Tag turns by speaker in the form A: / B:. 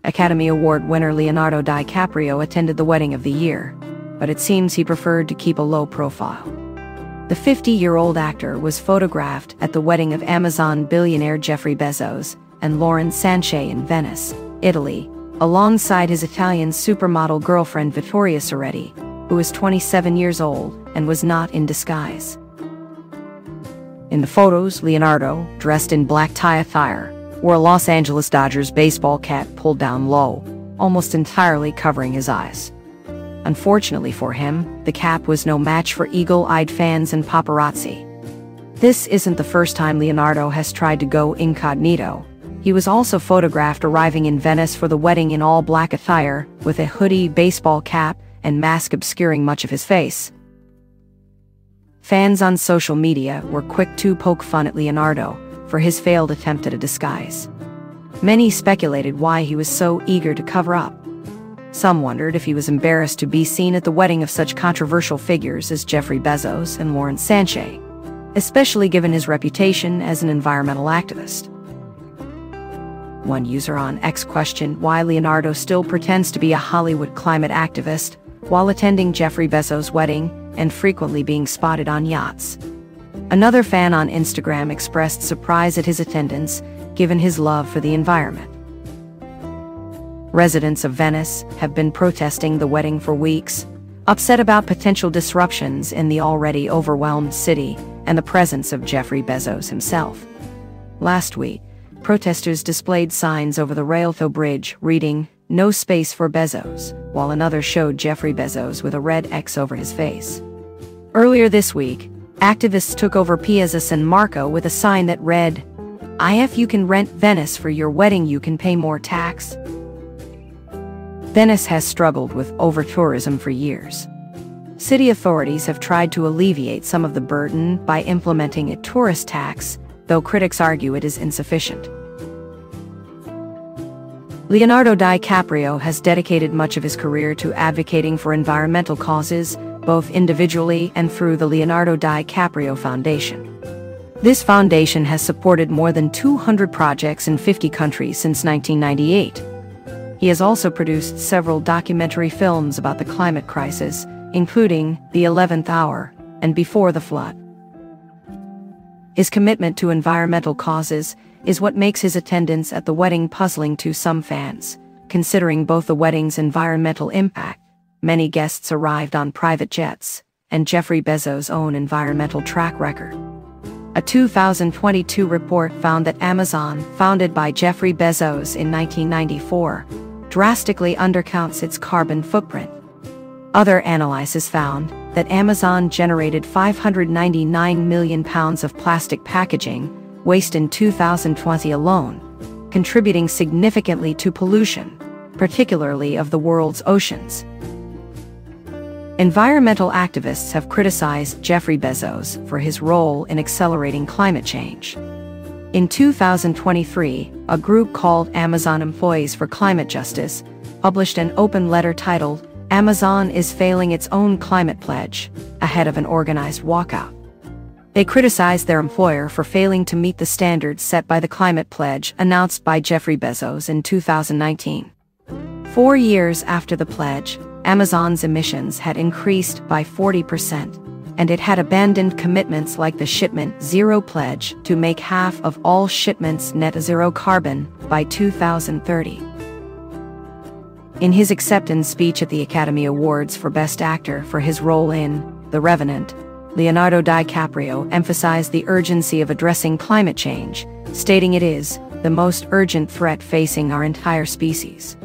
A: Academy Award winner Leonardo DiCaprio attended the wedding of the year, but it seems he preferred to keep a low profile. The 50-year-old actor was photographed at the wedding of Amazon billionaire Jeffrey Bezos and Lauren Sanchez in Venice, Italy, alongside his Italian supermodel girlfriend Vittoria Soretti, who was 27 years old and was not in disguise. In the photos, Leonardo, dressed in black tie attire, wore a Los Angeles Dodgers baseball cap pulled down low, almost entirely covering his eyes. Unfortunately for him, the cap was no match for eagle-eyed fans and paparazzi. This isn't the first time Leonardo has tried to go incognito. He was also photographed arriving in Venice for the wedding in all-black attire, with a hoodie, baseball cap, and mask obscuring much of his face. Fans on social media were quick to poke fun at Leonardo for his failed attempt at a disguise. Many speculated why he was so eager to cover up. Some wondered if he was embarrassed to be seen at the wedding of such controversial figures as Jeffrey Bezos and Lauren Sanchez, especially given his reputation as an environmental activist. One user on X questioned why Leonardo still pretends to be a Hollywood climate activist while attending Jeffrey Bezos' wedding and frequently being spotted on yachts. Another fan on Instagram expressed surprise at his attendance, given his love for the environment. Residents of Venice have been protesting the wedding for weeks, upset about potential disruptions in the already overwhelmed city and the presence of Jeffrey Bezos himself. Last week, protesters displayed signs over the Rialto Bridge reading, "No space for Bezos," while another showed Jeffrey Bezos with a red X over his face. Earlier this week, activists took over Piazza San Marco with a sign that read, "If you can rent Venice for your wedding, you can pay more tax." Venice has struggled with over-tourism for years. City authorities have tried to alleviate some of the burden by implementing a tourist tax, though critics argue it is insufficient. Leonardo DiCaprio has dedicated much of his career to advocating for environmental causes, both individually and through the Leonardo DiCaprio Foundation. This foundation has supported more than 200 projects in 50 countries since 1998. He has also produced several documentary films about the climate crisis, including The 11th Hour and Before the Flood. His commitment to environmental causes is what makes his attendance at the wedding puzzling to some fans, considering both the wedding's environmental impact. Many guests arrived on private jets, and Jeffrey Bezos' own environmental track record. A 2022 report found that Amazon, founded by Jeffrey Bezos in 1994, drastically undercounts its carbon footprint. Other analyses found that Amazon generated 599 million pounds of plastic packaging waste in 2020 alone, contributing significantly to pollution, particularly of the world's oceans. Environmental activists have criticized Jeffrey Bezos for his role in accelerating climate change. In 2023, a group called Amazon Employees for Climate Justice published an open letter titled, "Amazon is Failing Its Own Climate Pledge," ahead of an organized walkout. They criticized their employer for failing to meet the standards set by the climate pledge announced by Jeffrey Bezos in 2019. 4 years after the pledge, Amazon's emissions had increased by 40%, and it had abandoned commitments like the Shipment Zero Pledge to make half of all shipments net zero carbon by 2030. In his acceptance speech at the Academy Awards for Best Actor for his role in The Revenant, Leonardo DiCaprio emphasized the urgency of addressing climate change, stating it is the most urgent threat facing our entire species.